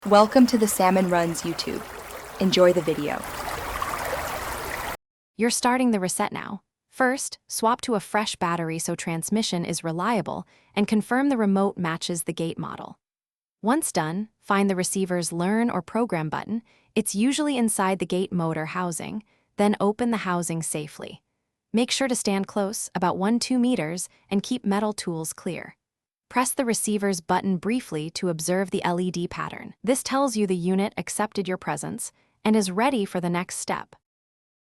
Welcome to the Salmon Runs YouTube. Enjoy the video. You're starting the reset now. First, swap to a fresh battery so transmission is reliable and confirm the remote matches the gate model. Once done, find the receiver's Learn or Program button. It's usually inside the gate motor housing, then open the housing safely. Make sure to stand close, about 1-2 meters, and keep metal tools clear. Press the receiver's button briefly to observe the LED pattern. This tells you the unit accepted your presence and is ready for the next step.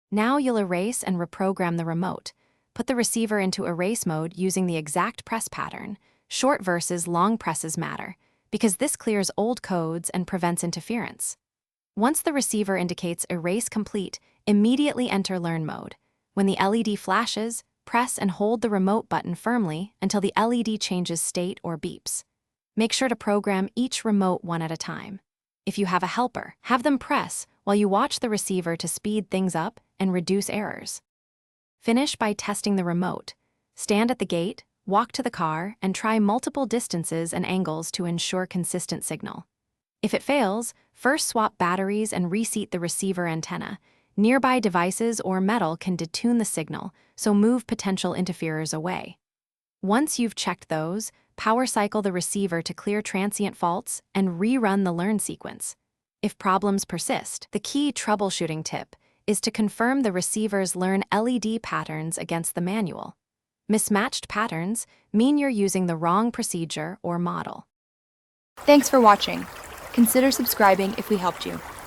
Now you'll erase and reprogram the remote. Put the receiver into erase mode using the exact press pattern. Short versus long presses matter, because this clears old codes and prevents interference. Once the receiver indicates erase complete, immediately enter Learn mode. When the LED flashes, press and hold the remote button firmly until the LED changes state or beeps. Make sure to program each remote one at a time. If you have a helper, have them press while you watch the receiver to speed things up and reduce errors. Finish by testing the remote. Stand at the gate, walk to the car, and try multiple distances and angles to ensure consistent signal. If it fails, first swap batteries and reseat the receiver antenna. Nearby devices or metal can detune the signal, so move potential interferers away. Once you've checked those, power cycle the receiver to clear transient faults and rerun the Learn sequence. If problems persist, the key troubleshooting tip is to confirm the receiver's Learn LED patterns against the manual. Mismatched patterns mean you're using the wrong procedure or model. Thanks for watching. Consider subscribing if we helped you.